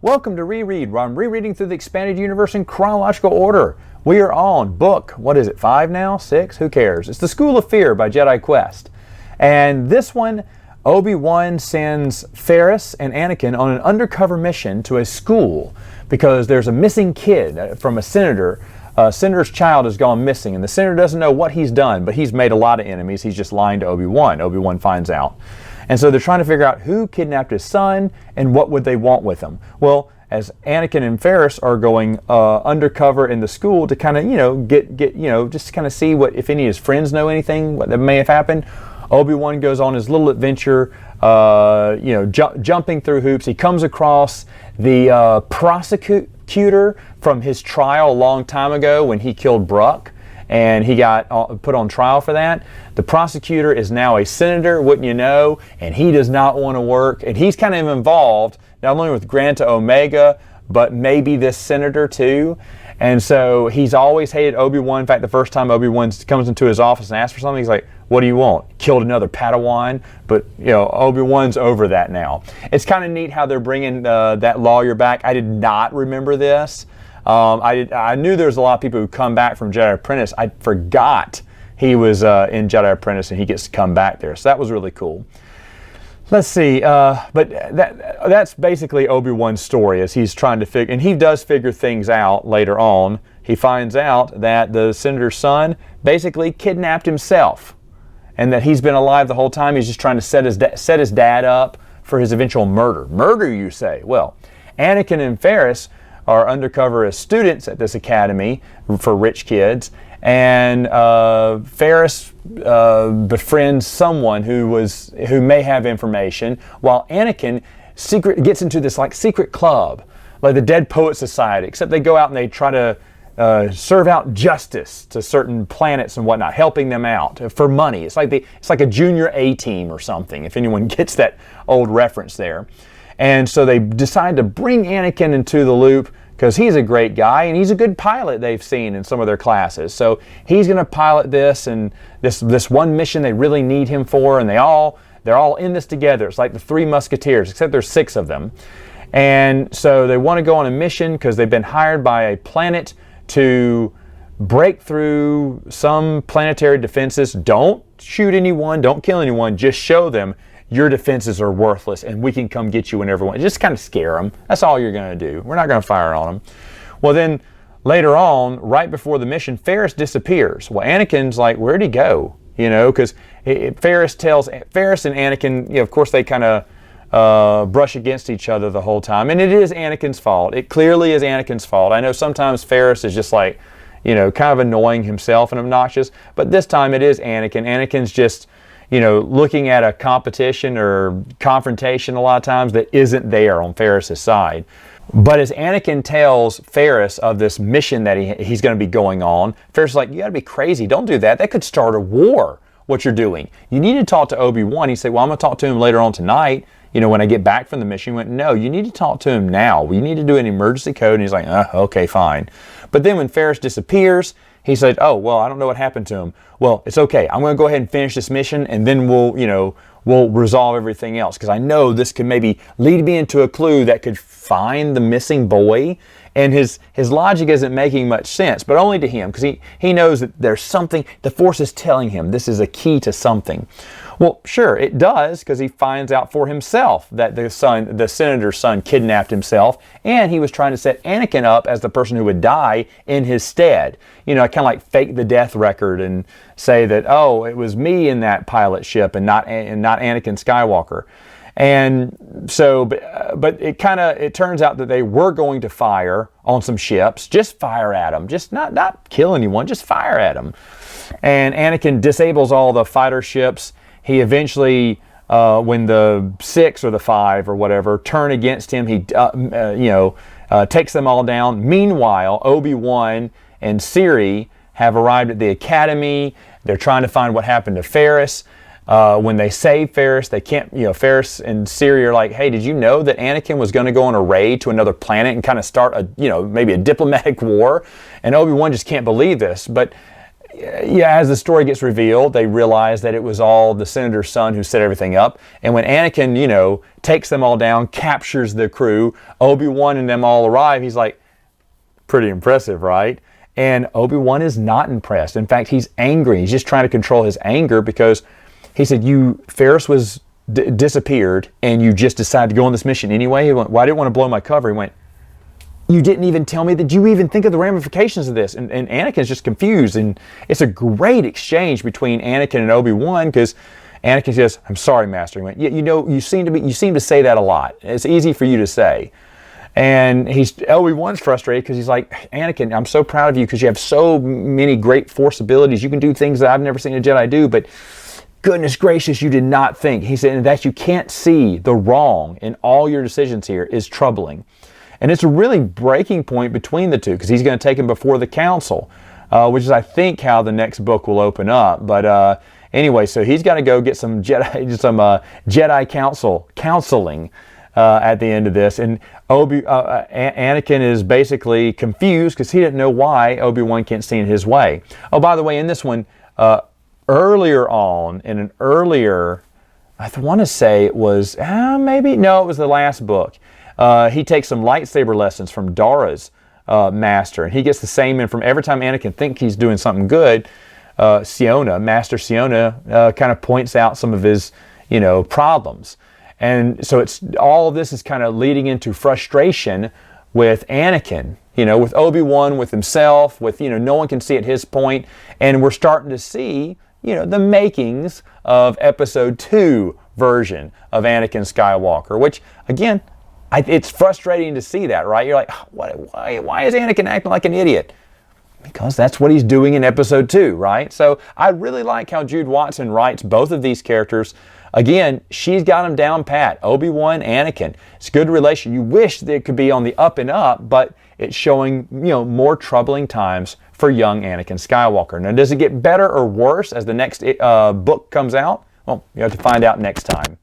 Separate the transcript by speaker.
Speaker 1: Welcome to Reread, where I'm rereading through the expanded universe in chronological order. We are on book, what is it, 5 now? 6? Who cares? It's The School of Fear by Jedi Quest. And this one, Obi-Wan sends Ferris and Anakin on an undercover mission to a school because there's a missing kid from a senator. A senator's child has gone missing, and the senator doesn't know what he's done, but he's made a lot of enemies. He's just lying to Obi-Wan. Obi-Wan finds out. And so they're trying to figure out who kidnapped his son and what would they want with him. Well, as Anakin and Ferris are going undercover in the school to kind of, just kind of see what, if any of his friends know anything, what that may have happened, Obi-Wan goes on his little adventure, jumping through hoops. He comes across the prosecutor from his trial a long time ago when he killed Bruck, and he got put on trial for that. The prosecutor is now a senator, wouldn't you know, and he does not want to work, and he's kind of involved not only with Granta Omega, but maybe this senator too. And so he's always hated Obi-Wan. In fact, the first time Obi-Wan comes into his office and asks for something, he's like, "What do you want?" Killed another Padawan, but Obi-Wan's over that now. It's kind of neat how they're bringing that lawyer back. I did not remember this. I knew there was a lot of people who come back from Jedi Apprentice. I forgot he was in Jedi Apprentice and he gets to come back there. So that was really cool. Let's see, but that's basically Obi-Wan's story as he's trying to figure, and he does figure things out later on. He finds out that the senator's son basically kidnapped himself and that he's been alive the whole time. He's just trying to set his dad up for his eventual murder. Murder, you say? Well, Anakin and Ferris are undercover as students at this academy for rich kids, and Ferris befriends someone who may have information, while Anakin gets into this secret club, like the Dead Poet Society, except they go out and they try to serve out justice to certain planets and whatnot, helping them out for money. It's like a junior A-team or something, if anyone gets that old reference there. And so they decide to bring Anakin into the loop because he's a great guy and he's a good pilot they've seen in some of their classes. So he's going to pilot this and this one mission they really need him for, and they're all in this together. It's like the Three Musketeers, except there's 6 of them. And so they want to go on a mission because they've been hired by a planet to break through some planetary defenses. Don't shoot anyone, don't kill anyone, just show them your defenses are worthless and we can come get you whenever we want. Just kind of scare them. That's all you're going to do. We're not going to fire on them. Well, then later on, right before the mission, Ferris disappears. Well, Anakin's like, where'd he go? Because Ferris and Anakin, of course, they kind of brush against each other the whole time. And it is Anakin's fault. It clearly is Anakin's fault. I know sometimes Ferris is just like, kind of annoying himself and obnoxious, but this time it is Anakin. Anakin's just looking at a competition or confrontation a lot of times that isn't there on Ferris's side. But as Anakin tells Ferris of this mission that he's going to be going on, Ferris is like, you got to be crazy. Don't do that. That could start a war, what you're doing. You need to talk to Obi-Wan. He said, well, I'm going to talk to him later on tonight, when I get back from the mission. He went, no, you need to talk to him now. We need to do an emergency code. And he's like, okay, fine. But then when Ferris disappears, he said, oh, well, I don't know what happened to him. Well, it's okay. I'm going to go ahead and finish this mission, and then we'll resolve everything else, because I know this could maybe lead me into a clue that could find the missing boy. And his logic isn't making much sense, but only to him, because he knows that there's something, the Force is telling him this is a key to something. Well, sure, it does, because he finds out for himself that the senator's son kidnapped himself, and he was trying to set Anakin up as the person who would die in his stead. Kind of like fake the death record and say that, oh, it was me in that pilot ship and not Anakin Skywalker. And so, but it turns out that they were going to fire on some ships. Just fire at them. Just not kill anyone, just fire at them. And Anakin disables all the fighter ships. He eventually, when the 6 or the 5 or whatever turn against him, he takes them all down. Meanwhile, Obi-Wan and Siri have arrived at the academy. They're trying to find what happened to Ferris. When they save Ferris, they can't, Ferris and Siri are like, hey, did you know that Anakin was going to go on a raid to another planet and kind of start maybe a diplomatic war? And Obi-Wan just can't believe this. But, yeah, as the story gets revealed, they realize that it was all the senator's son who set everything up. And when Anakin, takes them all down, captures the crew, Obi-Wan and them all arrive, he's like, pretty impressive, right? And Obi-Wan is not impressed. In fact, he's angry. He's just trying to control his anger because he said, Ferris was disappeared and you just decided to go on this mission anyway. He went, well, I didn't want to blow my cover. He went, you didn't even tell me that you even think of the ramifications of this. And Anakin's just confused. And it's a great exchange between Anakin and Obi-Wan because Anakin says, I'm sorry, Master. He went, yeah, you seem to say that a lot. It's easy for you to say. And Obi-Wan's frustrated because he's like, Anakin, I'm so proud of you because you have so many great Force abilities. You can do things that I've never seen a Jedi do, but goodness gracious, you did not think. He said, and that you can't see the wrong in all your decisions here is troubling. And it's a really breaking point between the two because he's going to take him before the council, which is, I think, how the next book will open up. But anyway, so he's got to go get some Jedi counseling at the end of this. And Anakin is basically confused because he didn't know why Obi-Wan can't see in his way. Oh, by the way, in this one, earlier on, in an earlier, I want to say it was, maybe, no, it was the last book. He takes some lightsaber lessons from Dara's master, and he gets the same from every time Anakin thinks he's doing something good. Master Siona, kind of points out some of his, problems. And so all of this is kind of leading into frustration with Anakin, with Obi-Wan, with himself, with, no one can see at his point. And we're starting to see, the makings of Episode 2 version of Anakin Skywalker, which, again, it's frustrating to see that, right? You're like, why is Anakin acting like an idiot? Because that's what he's doing in Episode 2, right? So I really like how Jude Watson writes both of these characters. Again, she's got them down pat. Obi-Wan, Anakin. It's a good relation. You wish that it could be on the up and up, but it's showing, more troubling times for young Anakin Skywalker. Now, does it get better or worse as the next book comes out? Well, you have to find out next time.